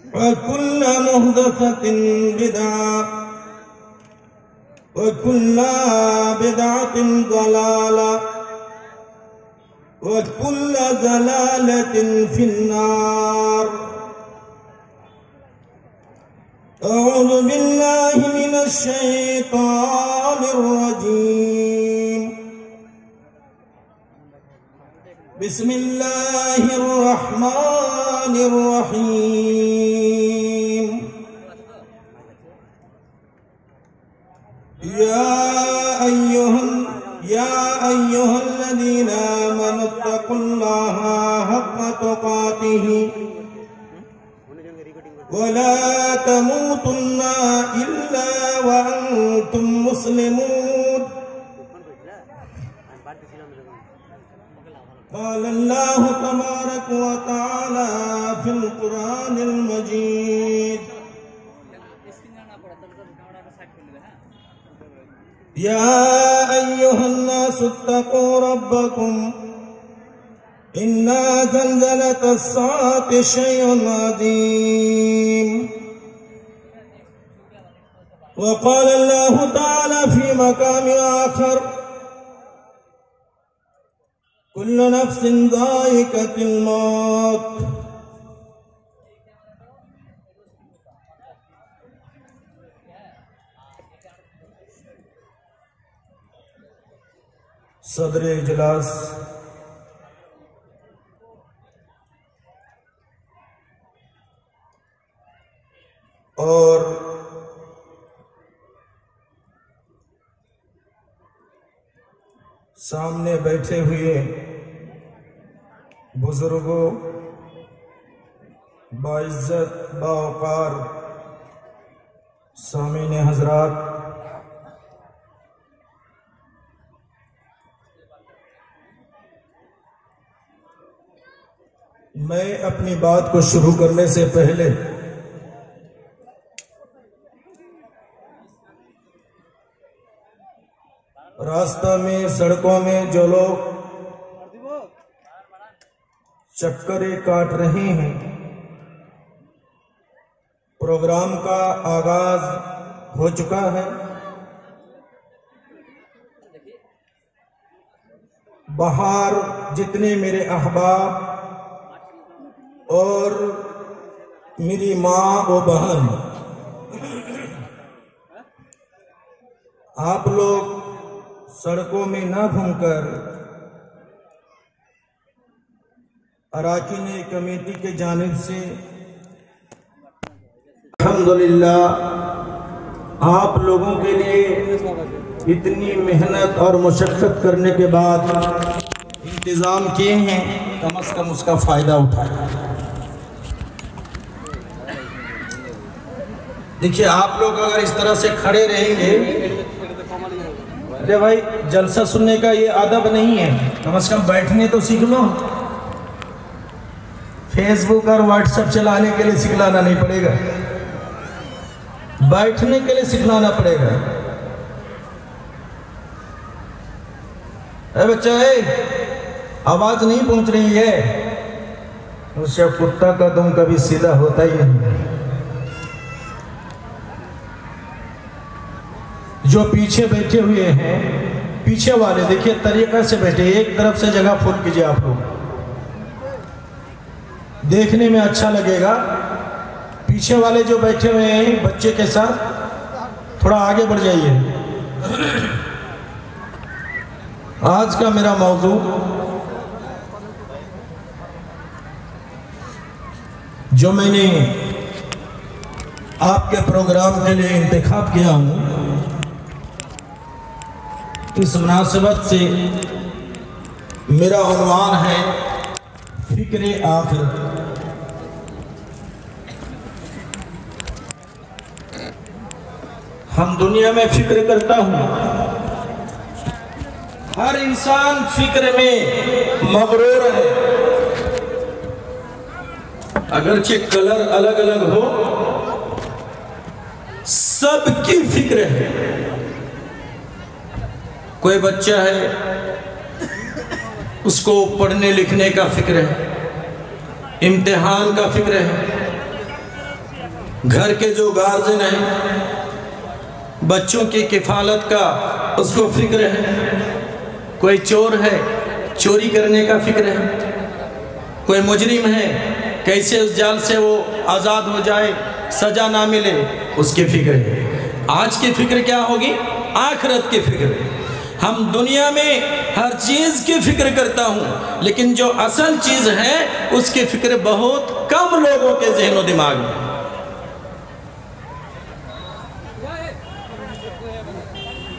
وكل محدثة بدعة وكل بدعة ضلالة وكل ضلالة في النار. أعوذ بالله من الشيطان الرجيم. بسم الله الرحمن الرحيم. يا أيها الذين آمنوا اتقوا الله حق تقاته ولا تموتن إلا وأنتم مسلمون. قال الله تبارك وتعالى في القرآن المجيد: يا أيها الناس اتقوا ربكم إن زلزلة الساعة شيء عظيم. وقال الله تعالى في مقام آخر: كل نفس ذائقة الموت. صدر اجلاس اور سامنے بیٹھے ہوئے بزرگوں، باعزت باوقار سامعین حضرات، میں اپنی بات کو شروع کرنے سے پہلے راستہ میں، سڑکوں میں جو لوگ چکریں کاٹ رہے ہیں، پروگرام کا آغاز ہو چکا ہے، باہر جتنے میرے احباب اور میری ماں و بہن، آپ لوگ سڑکوں میں نہ گھوم کر اراکین کمیٹی کے جانب سے الحمدللہ آپ لوگوں کے لیے اتنی محنت اور مشقت کرنے کے بعد انتظام کیے ہیں، کم از کم اس کا فائدہ اٹھائیں۔ دیکھیے، آپ لوگ اگر اس طرح سے کھڑے رہیں گے، ارے بھائی جلسہ سننے کا یہ ادب نہیں ہے، کم از کم بیٹھنے تو سیکھ لو۔ فیس بک اور واٹس ایپ چلانے کے لیے سکھلانا نہیں پڑے گا، بیٹھنے کے لیے سکھلانا پڑے گا۔ اے بچہ، آواز نہیں پہنچ رہی ہے، اسے کتا کا دم کبھی سیدھا ہوتا ہی نہیں۔ جو پیچھے بیٹھے ہوئے ہیں، پیچھے والے دیکھیے طریقہ سے بیٹھے، ایک طرف سے جگہ فل کیجئے، آپ لوگ دیکھنے میں اچھا لگے گا۔ پیچھے والے جو بیٹھے ہوئے ہیں بچے کے ساتھ، تھوڑا آگے بڑھ جائیے۔ آج کا میرا موضوع جو میں نے آپ کے پروگرام کے لیے انتخاب کیا ہوں، اس مناسبت سے میرا عنوان ہے فکر آخرت۔ ہم دنیا میں فکر کرتا ہوں، ہر انسان فکر میں مغرور ہے، اگرچہ کلر الگ الگ ہو، سب کی فکر ہے۔ کوئی بچہ ہے، اس کو پڑھنے لکھنے کا فکر ہے، امتحان کا فکر ہے، گھر کے جو گارجن ہیں بچوں کی کفالت کا اس کو فکر ہے، کوئی چور ہے چوری کرنے کا فکر ہے، کوئی مجرم ہے کیسے اس جال سے وہ آزاد ہو جائے، سزا نہ ملے، اس کی فکر ہے۔ آج کی فکر کیا ہوگی؟ آخرت کی فکر ہے۔ ہم دنیا میں ہر چیز کی فکر کرتا ہوں، لیکن جو اصل چیز ہے اس کی فکر بہت کم لوگوں کے ذہن و دماغ میں۔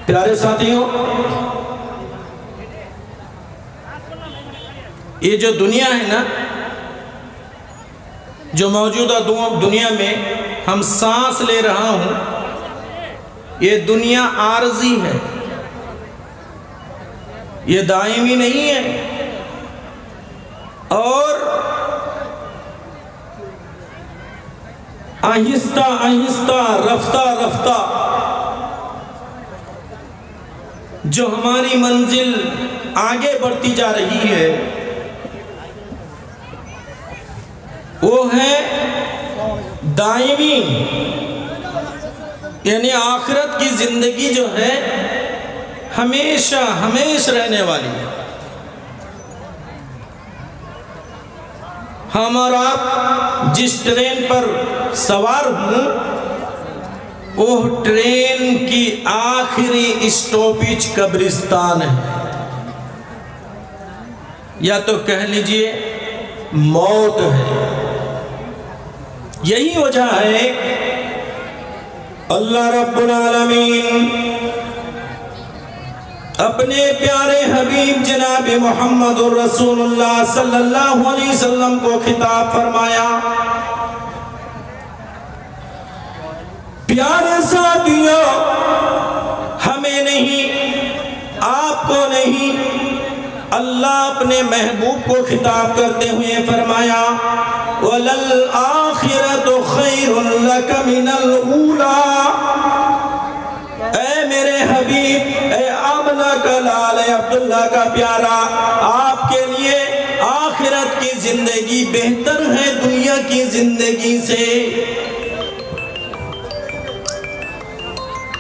پیارے ساتھیوں، یہ جو دنیا ہے نا، جو موجودہ دنیا میں ہم سانس لے رہا ہوں، یہ دنیا عارضی ہے، یہ دائمی نہیں ہے، اور آہستہ آہستہ رفتہ رفتہ جو ہماری منزل آگے بڑھتی جا رہی ہے وہ ہے دائمی، یعنی آخرت کی زندگی جو ہے ہمیشہ ہمیشہ رہنے والی ہے۔ ہم اور آپ جس ٹرین پر سوار ہوں، وہ ٹرین کی آخری اسٹاپیج قبرستان ہے، یا تو کہہ لیجئے موت ہے۔ یہی وجہ ہے اللہ رب العالمین اپنے پیارے حبیب جناب محمد الرسول اللہ صلی اللہ علیہ وسلم کو خطاب فرمایا، پیارے ساتھیوں، ہمیں نہیں، آپ کو نہیں، اللہ اپنے محبوب کو خطاب کرتے ہوئے فرمایا وَلَلْآخِرَةُ خَيْرٌ لَكَ مِنَ الْأُولَىٰ۔ اے میرے حبیب، اے آمنہ کا لال، اے عبداللہ کا پیارا، آپ کے لیے آخرت کی زندگی بہتر ہے دنیا کی زندگی سے۔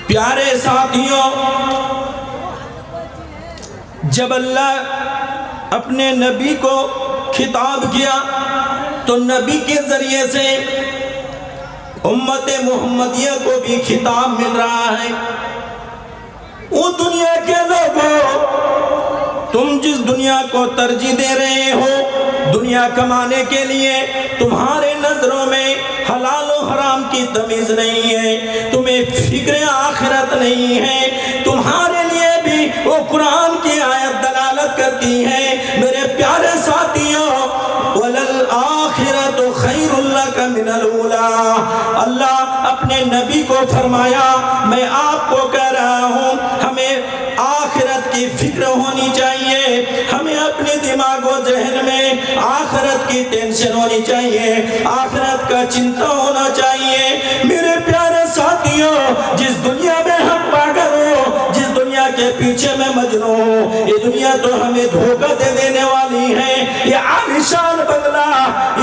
پیارے ساتھیوں، جب اللہ اپنے نبی کو خطاب کیا تو نبی کے ذریعے سے امت محمدیہ کو بھی خطاب مل رہا ہے۔ وہ دنیا کے لوگوں، تم جس دنیا کو ترجیح دے رہے ہو دنیا کمانے کے لیے، تمہارے نظروں میں حلال و حرام کی تمیز نہیں ہے، تمہیں فکر آخرت نہیں ہے، تمہارے لیے بھی وہ قرآن کی آیت دلالت کرتی ہے۔ میرے پیارے ساتھیوں، وَلَلْآخِرَةُ خَيْرٌ لَكَ مِنَ الْأُولَىٰ۔ اللہ اپنے نبی کو فرمایا، میں آپ کو کہہ رہا ہوں، ہمیں آخرت کی فکر ہونی چاہیے، ہمیں اپنے دماغ و ذہن میں آخرت کی ٹینشن ہونی چاہیے، آخرت کا چنتا ہونا چاہیے۔ میرے پیارے ساتھیوں، جس دنیا میں ہم پاگل ہوں، جس دنیا کے پیچھے میں مجنوں ہوں، یہ دنیا تو ہمیں دھوکہ دے دینے والی ہے۔ یہ عالیشان بنگلہ،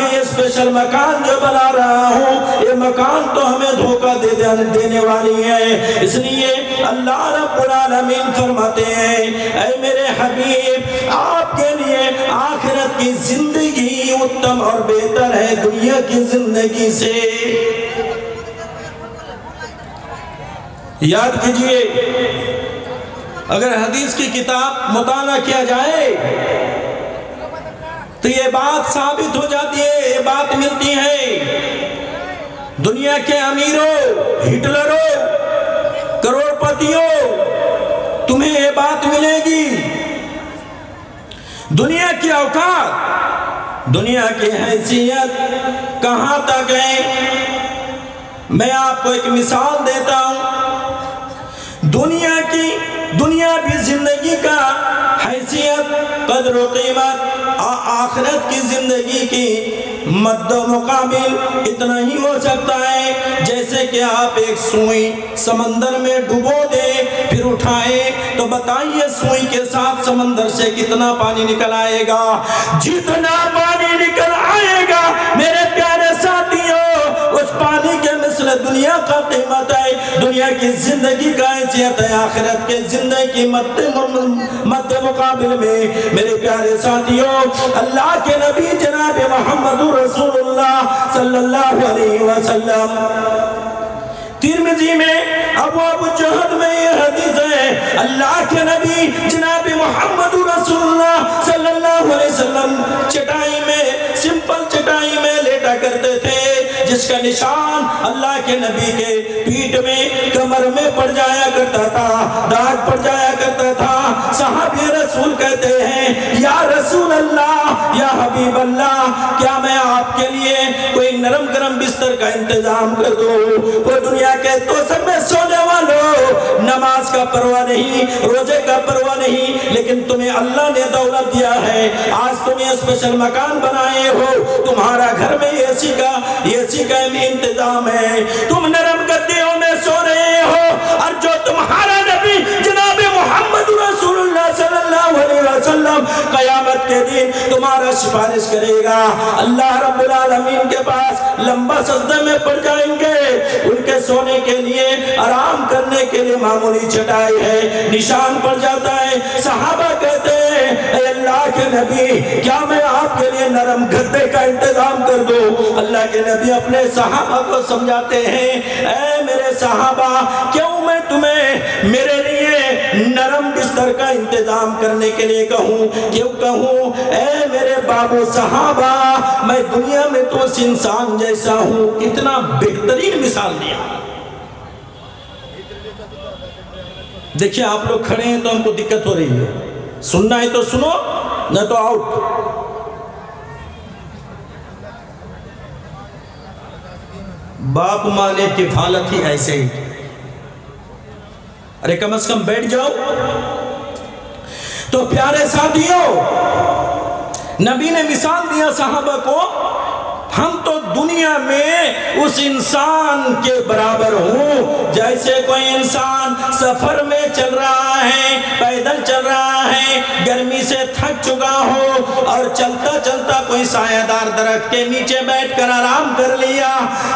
یہ اسپیشل مکان جو بنا رہا ہوں، یہ مکان تو ہمیں دھوکہ دے دینے والی ہے۔ اس لیے اللہ رب العالمین فرماتے ہیں، اے میرے حبیب، آپ کے لیے آخرت کی زندگی اتم اور بہتر ہے دنیا کی زندگی سے۔ یاد کیجئے، اگر حدیث کی کتاب مطالعہ کیا جائے تو یہ بات ثابت ہو جاتی ہے، یہ بات ملتی ہے۔ دنیا کے امیروں، ہٹلروں، کروڑ پتیوں، تمہیں یہ بات ملے گی۔ دنیا کی اوقات، دنیا کی حیثیت کہاں تک ہے؟ میں آپ کو ایک مثال دیتا ہوں۔ دنیا بھی زندگی کا حیثیت، قدر و قیمت آخرت کی زندگی کی مد و مقابل اتنا ہی ہو سکتا ہے جیسے کہ آپ ایک سوئی سمندر میں ڈبو دے پھر اٹھائے تو بتائیے سوئی کے ساتھ سمندر سے کتنا پانی نکل آئے گا؟ جتنا پانی نکل آئے گا میرے پیارے ساتھیوں، اس پانی کے دنیا کا قیمت ہے، دنیا کی زندگی کا حیثیت ہے، آخرت کے زندگی کی مد مقابل میں میرے پیارے ساتھیوں اللہ کے نبی جناب محمد رسول اللہ صلی اللہ علیہ وسلم ترمذی میں ابواب الجہد میں یہ حدیث ہے، اللہ کے نبی جناب محمد رسول اللہ صلی اللہ علیہ وسلم چٹائی میں سمپل چٹائی میں لیٹا کرتے تھے جس کا نشان اللہ کے نبی کے پیٹھ میں کمر میں پڑ جایا کرتا تھا، داغ پڑ جایا کرتا تھا۔ صحابی رسول کہتے ہیں یا رسول اللہ یا حبیب اللہ کیا میں آپ کے لیے کوئی نرم گرم بستر کا انتظام کر دوں؟ وہ دنیا کے تو سب میں سونے والوں نماز کا پرواہ نہیں، روزے کا پرواہ نہیں، لیکن تمہیں اللہ نے دولت دیا ہے، آج تمہیں اسپیشل مکان بنائے ہو، تمہارا گھر میں اے سی کا انتظام ہے، تم نرم گدیوں میں سو رہے ہو، اور جو تمہارا نبی جناب محمد رسول اللہ صلی اللہ علیہ وسلم قیامت کے دن تمہارا سفارش کرے گا، اللہ رب العالمین کے پاس لمبا سجدے میں پڑ جائیں گے، ان کے سونے کے لیے آرام کرنے کے لیے معمولی چٹائی ہے، نشان پڑ جاتا ہے۔ صحابہ کہتے ہیں اے اللہ کے نبی کیا میں آپ کے لیے نرم گدے کا انتظام کر دوں؟ اللہ کے نبی اپنے صحابہ کو سمجھاتے ہیں اے میرے صحابہ کیوں میں تمہیں میرے لیے نرم بستر کا انتظام کرنے کے لیے کہوں، کیوں کہوں؟ اے میرے بابو صحابہ میں دنیا میں تو اس انسان جیسا ہوں۔ کتنا بہترین مثال دیا۔ دیکھیں آپ لوگ کھڑے ہیں تو ہم کو دقت ہو رہی ہے، سننا ہے تو سنو نہ تو آؤٹ۔ باپ ماں نے کفالت ہی ایسے ہی، ارے کم از کم بیٹھ جاؤ۔ تو پیارے ساتھیوں نبی نے مثال دیا صحابہ کو، ہم تو دنیا میں اس انسان کے برابر ہوں جیسے کوئی انسان سفر میں چل رہا ہے، پیدل چل رہا ہے، گرمی سے تھک چکا ہو اور چلتا چلتا کوئی سایہ دار درخت کے نیچے بیٹھ کر آرام کر لیا،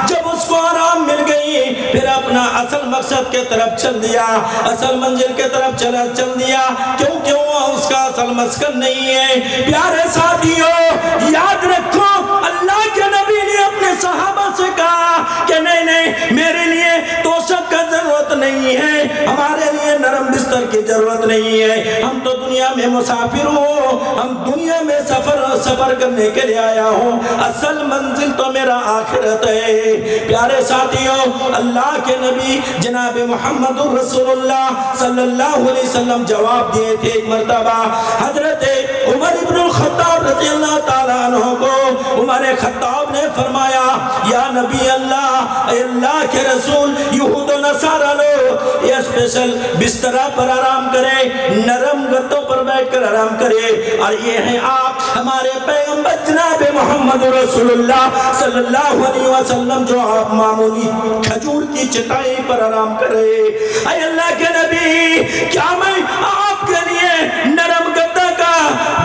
جب اس کو آرام مل گئی پھر اپنا اصل مقصد کے طرف چل دیا، اصل منزل کے طرف چل دیا، کیونکہ وہ اس کا اصل مسکن نہیں ہے۔ پیارے ساتھیوں یاد رکھو اللہ کے نبی نے اپنے صحابہ سے کہا کہ نہیں میرے لیے توشک کا ضرورت نہیں ہے، ہمارے لیے نرم بستر کی ضرورت نہیں ہے، ہم تو دنیا میں مسافر ہوں، ہم دنیا میں سفر کرنے کے لیے آیا ہوں، اصل منزل تو میرا آخرت ہے۔ پیارے ساتھیوں اللہ کے نبی جناب محمد رسول اللہ صلی اللہ علیہ وسلم جواب دیے تھے۔ ایک مرتبہ حضرت عمر ابن الخطاب رضی اللہ تعالیٰ عنہ کو عمر خطاب نے فرمایا یا نبی اللہ اے اللہ کے رسول یہود و نصارہ لو یہ اسپیشل بسترہ پر آرام کرے، نرم گدوں پر بیٹھ کر آرام کرے، اور یہ ہیں آپ ہمارے پیغمبر جناب محمد رسول اللہ صلی اللہ علیہ وسلم جو آپ معمولی کھجور کی چٹائی پر آرام کرے۔ اے اللہ کے نبی کیا میں آپ کے لیے نرم گدہ کا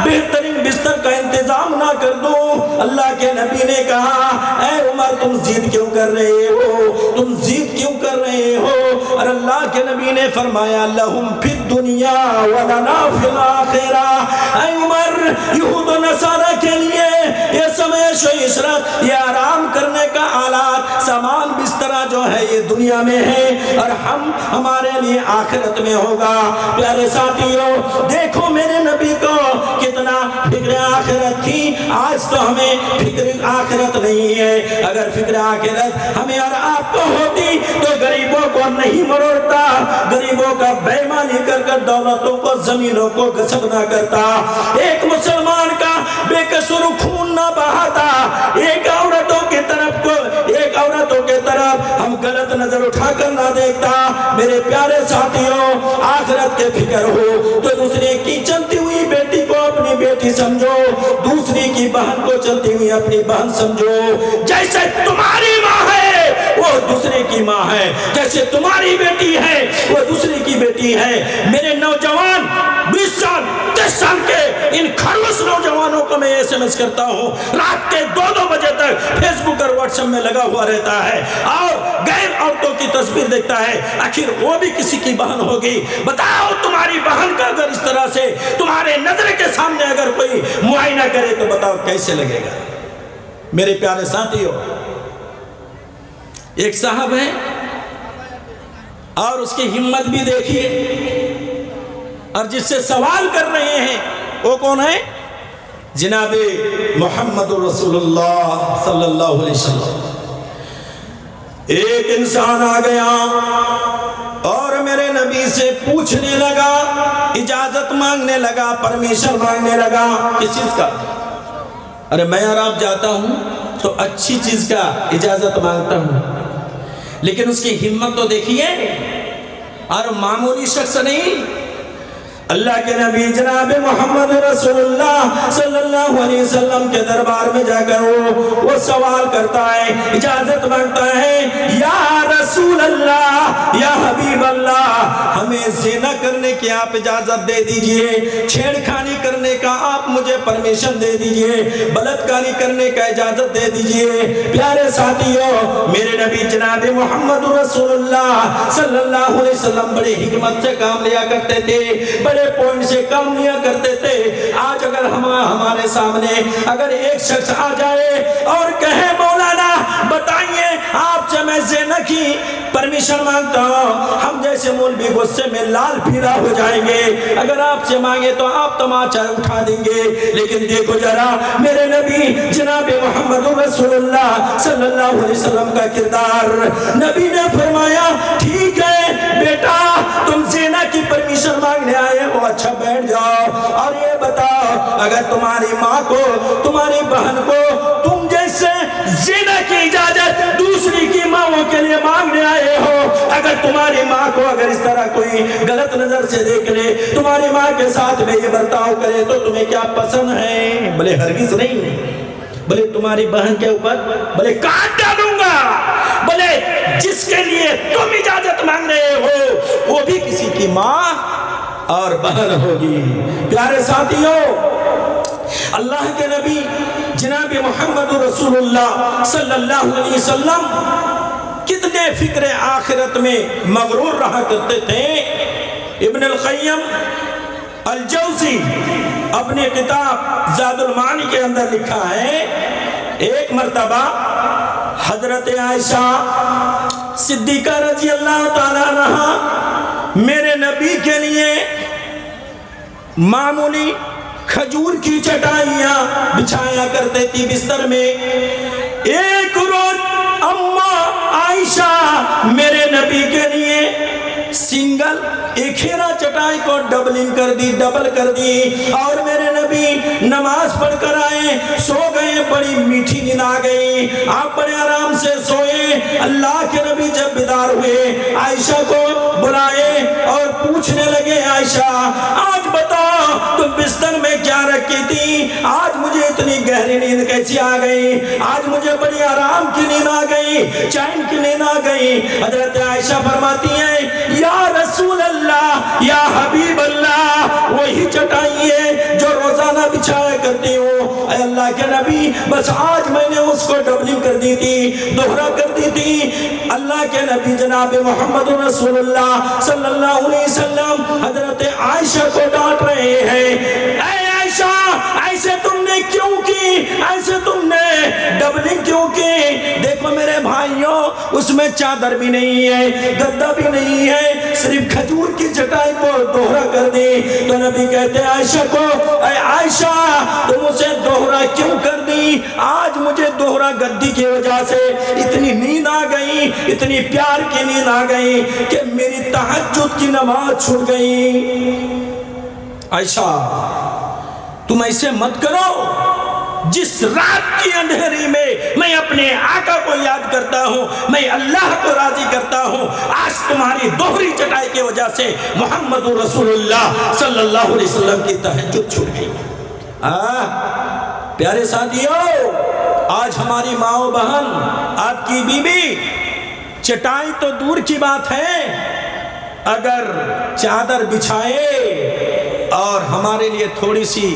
بہترین بستر کا انتظام نہ کر دوں؟ اللہ کے نبی نے کہا اے عمر تم ضد کیوں کر رہے ہو، تم ضد کیوں کر رہے ہو؟ اور اللہ کے نبی نے فرمایا لہم فی الدنیا ولنا فی الآخرہ، اے عمر یہود و نصارہ کے لیے یہ سمیش و عشرت، یہ آرام کرنے کا آلات سامان بسترہ جو ہے یہ دنیا میں ہے، اور ہمارے لیے آخرت میں ہوگا۔ پیارے ساتھیوں دیکھو میرے نبی کو کتنا فکر آخرت تھی، آج تو ہمیں فکر آخرت نہیں ہے۔ اگر فکر آخرت ہمیں اور آپ کو ہوتی تو غریبوں کو نہیں مروڑتا، غریبوں کا بےمانی کر کر دولتوں کو زمینوں کو غصب نہ کرتا، ایک مسلمان کا بے قصور خون نہ بہاتا، ایک عورتوں کی طرف ہم غلط نظر اٹھا کر نہ دیکھتا۔ میرے پیارے ساتھیوں آخرت کے فکر ہو تو دوسرے کی چلتی ہوئی بیٹی کو اپنی بیٹی سمجھو، دوسری کی بہن کو چلتی ہوئی اپنی بہن سمجھو، جیسے تمہاری ماں ہے وہ دوسرے کی ماں ہے، جیسے تمہاری بیٹی ہے وہ دوسرے کی بیٹی ہے۔ میرے نوجوان 20 سال 30 سال کے ان خروس نوجوانوں کو میں SMS کرتا ہوں، رات کے 2-2 بجے تک فیس بک اور واٹس ایپ میں لگا ہوا رہتا ہے اور غیر عورتوں کی تصویر دیکھتا ہے۔ آخر وہ بھی کسی کی بہن ہوگی۔ بتاؤ تمہاری بہن کا اگر اس طرح سے تمہارے نظر کے سامنے اگر کوئی معائنہ کرے تو بتاؤ کیسے لگے گا؟ میرے پیارے ساتھیو، ایک صاحب ہے اور اس کی ہمت بھی دیکھیے، اور جس سے سوال کر رہے ہیں وہ کون ہے؟ جناب محمد رسول اللہ صلی اللہ علیہ وسلم۔ ایک انسان آ گیا اور میرے نبی سے پوچھنے لگا، اجازت مانگنے لگا، پرمیشن مانگنے لگا۔ کس چیز کا؟ ارے میں اور آپ جاتا ہوں تو اچھی چیز کا اجازت مانگتا ہوں، لیکن اس کی ہمت تو دیکھیے، اور معمولی شخص نہیں، اللہ کے نبی جناب محمد رسول اللہ صلی اللہ علیہ وسلم کے دربار میں جا کر وہ سوال کرتا ہے، اجازت مانگتا ہے، یا رسول اللہ، یا حبیب اللہ، ہمیں زنا کرنے کی آپ اجازت دے دیجئے، چھیڑخانی کرنے کا آپ مجھے پرمیشن دے دیجئے، بلاتکاری کرنے کا اجازت دے دیجئے۔ پیارے ساتھیوں، میرے نبی جناب محمد رسول اللہ صلی اللہ علیہ وسلم بڑے حکمت سے کام لیا کرتے تھے، بڑے پوائنٹ سے کام لیا کرتے تھے۔ آج اگر ہمارے سامنے اگر ایک شخص آ جائے اور کہے مولانا بتائیے آپ سے میں زنا کی پرمیشن مانگتا ہوں، ہم جیسے مولوی غصے میں لال پیلا ہو جائیں گے۔ اگر آپ سے مانگے تو آپ تماچا اٹھا دیں گے، لیکن دیکھو ذرا میرے نبی جناب محمد رسول اللہ صلی اللہ علیہ وسلم کا کردار۔ نبی نے فرمایا ٹھیک ہے بیٹا، تم زنا کی پرمیشن مانگنے آئے ہو، اچھا بیٹھ جاؤ، اور یہ بتاؤ اگر تمہاری ماں کو تمہاری بہن کو تم جیسے زنا کی اجازت دوسری کی ماں کے لیے مانگنے آئے ہو، اگر تمہاری ماں کو اگر اس طرح کوئی غلط نظر سے دیکھ لے، تمہاری ماں کے ساتھ میں یہ برتاؤ کرے تو تمہیں کیا پسند ہے؟ بلے ہرگز نہیں، بلے تمہاری بہن کے اوپر بلے کاٹ ڈالوں گا، بلے جس کے لیے تم اجازت مانگ رہے ہو وہ بھی کسی کی ماں اور بہن ہوگی۔ پیارے ساتھیوں، اللہ کے نبی جناب محمد رسول اللہ صلی اللہ علیہ وسلم کتنے فکر آخرت میں مغرور رہا کرتے تھے۔ ابن القیم الجوزی اپنے کتاب زاد المعانی کے اندر لکھا ہے، ایک مرتبہ حضرت عائشہ صدیقہ رضی اللہ تعالیٰ عنہ میرے نبی کے لیے معمولی کھجور کی چٹائیاں بچھایا کرتے تھی بستر میں۔ ایک روز اماں عائشہ میرے نبی کے لیے سنگل ایک ہیرا چٹائی کو ڈبل کر دی اور میرے نبی نماز پڑھ کر آئے، سو گئے، بڑی میٹھی نیند آ گئی، آپ بڑے آرام سے سوئے۔ اللہ کے نبی جب بیدار ہوئے عائشہ کو بلائے اور پوچھنے لگے، عائشہ آج بتاؤ تم بستر میں کیا رکھی تھی؟ آج مجھے اتنی گہری نیند کیسی آ گئی؟ آج مجھے بڑی آرام کی نیند آ گئی، چین کی نیند آ گئی۔ حضرت عائشہ فرماتی ہیں، یا رسول اللہ، یا حبیب اللہ، وہی چٹائی ہے جو روزانہ بچھایا کرتی ہوں۔ اے اللہ کے نبی، بس آج میں نے اس کو ڈبلنگ کر دی تھی، دوہرا کر دی تھی۔ اللہ کے نبی جناب محمد رسول اللہ صلی اللہ علیہ وسلم حضرت عائشہ کو ڈانٹ رہے ہیں، اے عائشہ ایسے تم نے کیوں کی؟ ایسے تم نے ڈبلنگ کیوں کی؟ دیکھو میرے بھائیوں، اس میں چادر بھی نہیں ہے، گدا بھی نہیں ہے، صرف کھجور کی چٹائی کو دوہرا کر دی۔ تو نبی کہتے ہیں عائشہ کو، اے عائشہ تم اسے دوہرا کیوں کر دی؟ آج مجھے دوہرا گدی کی وجہ سے اتنی نیند آ گئی، اتنی پیار کی نیند آ گئی کہ میری تہجد کی نماز چھوٹ گئی۔ عائشہ تم ایسے مت کرو، جس رات کی اندھیری میں میں اپنے آقا کو یاد کرتا ہوں، میں اللہ کو راضی کرتا ہوں، آج تمہاری دوہری چٹائی کی وجہ سے محمد رسول اللہ صلی اللہ علیہ وسلم کی تہجد چھوٹ گئی۔ پیارے ساتھیوں، آج ہماری ماں و بہن، آپ کی بیوی، چٹائی تو دور کی بات ہے، اگر چادر بچھائے اور ہمارے لیے تھوڑی سی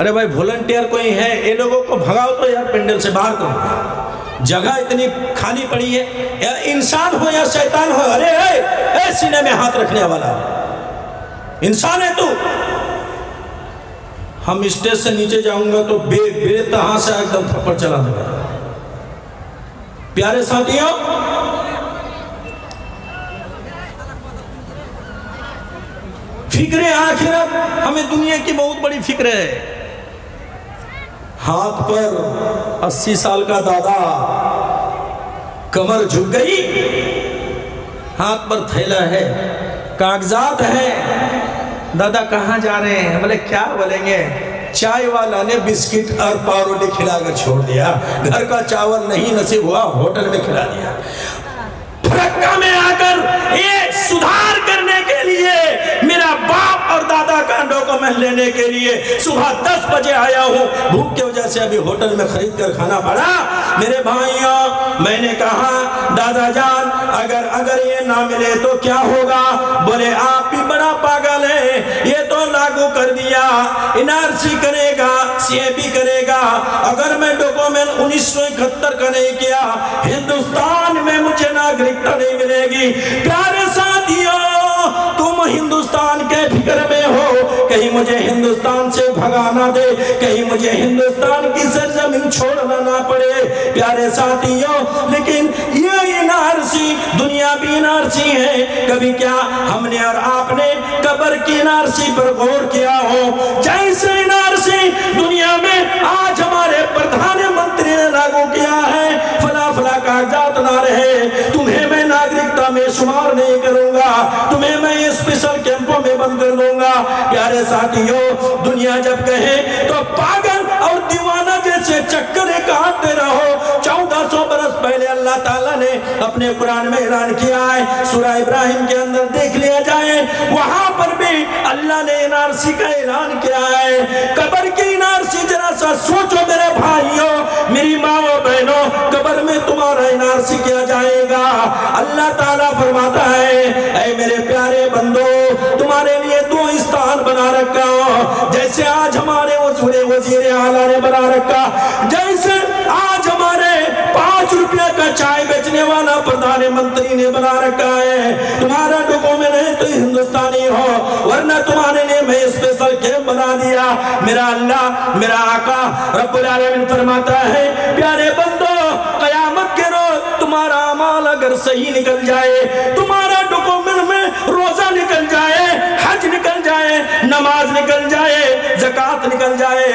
ارے بھائی وولنٹیئر کوئی ہے، یہ لوگوں کو بھگاؤ تو یار پینڈل سے باہر کرو، جگہ اتنی خالی پڑی ہے، یا انسان ہو یا شیطان ہو، ارے اے سینے میں ہاتھ رکھنے والا انسان ہے تو. ہم اسٹیج سے نیچے جاؤں گا تو بے تہاں سے ایک دم تھپڑ چلا دے گا. پیارے ساتھیوں، فکر آخرت ہمیں دنیا کی بہت بڑی فکر ہے. ہاتھ پر 80 سال کا دادا، کمر جھک گئی، ہاتھ پر تھیلا ہے، کاغذات ہیں. دادا کہاں جا رہے ہیں؟ بولے کیا بولیں گے؟ چائے والا نے بسکٹ اور پاروٹی کھلا کر چھوڑ دیا، گھر کا چاول نہیں نصیب ہوا، ہوٹل میں کھلا دیا. فرقہ میں آ کر ایک سدھار کرنے کے لیے میرا باپ اور دادا کا ڈاکومنٹ لینے کے لیے صبح 10 بجے آیا ہوں. بھوک کی وجہ سے ابھی ہوٹل میں خرید کر کھانا پڑا. میرے بھائیوں، میں نے کہا دادا جان اگر یہ نہ ملے تو کیا ہوگا؟ بولے آپ بھی بڑا پاگل ہے، یہ تو لاگو کر دیا، NRC کرے گا، CAB کرے گا. اگر میں ڈاکومنٹ 1971 کا نہیں کیا، ہندوستان میں مجھے ناگرکتا نہیں ملے گی. پیارے ساتھیوں، تم ہندوستان کے فکر میں ہو، کہیں مجھے ہندوستان سے بھگانا دے، کہیں مجھے ہندوستان کی سرزمین چھوڑنا نہ پڑے. پیارے ساتھیوں، لیکن یہ NRC، دنیا بھی NRC ہے. کبھی کیا ہم نے اور آپ نے قبر کی NRC پر غور کیا ہو؟ جیسے NRC دنیا میں آج ہمارے پردھان منتری نے لاگو کیا ہے، فلا فلا کاغذات نہ رہے، تمہیں میں ناگرکتا میں شمار نہیں کروں گا، تمہیں میں اسپیشل کیمپوں میں بند کر دوں گا. پیارے ساتھیوں، دنیا جب کہے تو پاگل اور دیوانہ جیسے چکر کاٹتے رہو. 1400 برس پہلے اللہ تعالیٰ نے اپنے قرآن میں اعلان کیا ہے، سورہ ابراہیم کے اندر دیکھ لیا جائے، وہاں پر بھی اللہ نے NRC کا اعلان کیا ہے. قبر کی NRC ذرا سا سوچو میرے بھائیوں، میری ماں و بہنوں، قبر میں تمہارا NRC کیا جائے گا. اللہ تعالیٰ فرماتا ہے، اے میرے پیارے بندو، تمہارے لیے 2 استان بنا رکھا ہوں. جیسے آج ہمارے وزیر اعلیٰ نے بنا رکھا، جیسے آج ہمارے 5 روپیہ کا چائے بیچنے والا پردھان منتری نے بنا رکھا ہے. تمہارا ڈاکومنٹ ہے تو ہندوستانی ہو، ورنہ تمہارے لیے میں اسپیشل کیمپ بنا دیا. میرا اللہ، میرا آقا رب العالمین فرماتا ہے، پیارے بندو، قیامت کے روز تمہارا عمال اگر صحیح نکل جائے، تمہارا ڈاکومنٹ میں روزہ نکل جائے، حج نکل جائے، نماز نکل جائے، زکوٰۃ نکل جائے،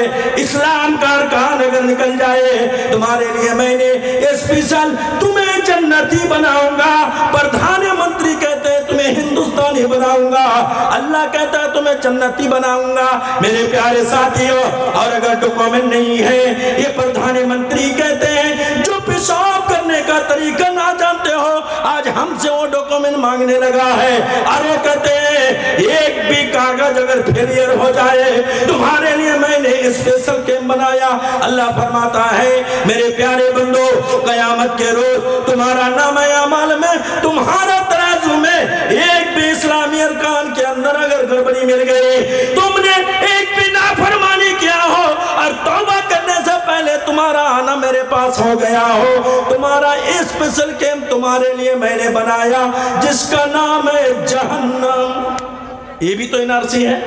اسلام کا ارکان اگر نکل جائے، تمہارے لیے میں نے اسپیشل تمہیں جنتی بناؤں گا. پردھان منتری کہتے ہیں تمہیں ہندوستانی بناؤں گا، اللہ کہتا ہے تمہیں جنتی بناؤں گا. میرے پیارے ساتھیوں، اور اگر ڈاکومنٹ نہیں ہے، یہ پردھان منتری کہتے ہیں جو پیشاب کرنے کا طریقہ نہ جانتے ہو، آج ہم سے وہ ڈاکومنٹ مانگنے لگا ہے. اور وہ کہتے ہیں ایک بھی کاغذ اگر فیلئر ہو جائے، تمہارے لیے میں نے اسپیشل کیمپ بنایا. اللہ فرماتا ہے، میرے پیارے بندو، قیامت کے روز تمہارا نام اعمال میں، تمہارا ترازو میں ایک بھی اسلامی ارکان کے اندر اگر گڑبڑی مل گئی، تم نے ایک بھی نافرمانی کیا ہو اور توبہ کرنے سے پہلے تمہارا آنا میرے پاس ہو گیا ہو، تمہارا اسپیشل کیمپ تمہارے لیے میں نے بنایا جس کا نام ہے جہنم. یہ بھی تو NRC ہے.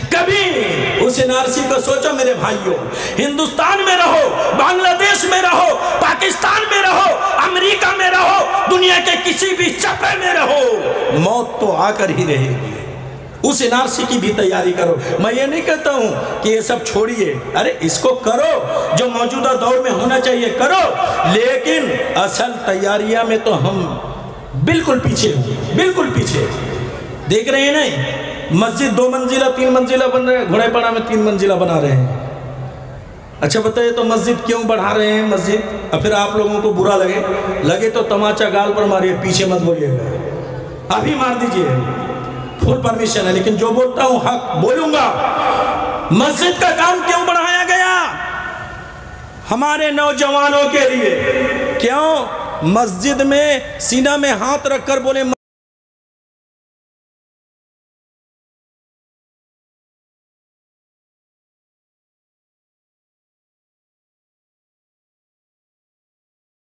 کبھی اس NRC کو سوچو میرے بھائیوں. ہندوستان میں رہو، بنگلہ دیش میں رہو، پاکستان میں رہو، امریکہ میں رہو، دنیا کے کسی بھی چپے میں رہو، موت تو آ کر ہی رہے گی. اس NRC کی بھی تیاری کرو. میں یہ نہیں کہتا ہوں کہ یہ سب چھوڑیے، ارے اس کو کرو، جو موجودہ دور میں ہونا چاہیے کرو، لیکن اصل تیاریاں میں تو ہم بالکل پیچھے ہوں، بالکل پیچھے. دیکھ رہے ہیں نہیں، مسجد 2 منزلہ 3 منزلہ بن رہے ہیں، گھوڑے پڑا میں 3 منزلہ بنا رہے ہیں. اچھا بتائیے تو مسجد کیوں بڑھا رہے ہیں مسجد؟ اور پھر آپ لوگوں کو برا لگے تو تماچا گال پر ماریے، پیچھے مت بولیے گا، ابھی مار دیجئے، فل پرمیشن ہے. لیکن جو بولتا ہوں حق بولوں گا. مسجد کا کام کیوں بڑھایا گیا؟ ہمارے نوجوانوں کے لیے. کیوں؟ مسجد میں سینہ میں ہاتھ رکھ کر بولے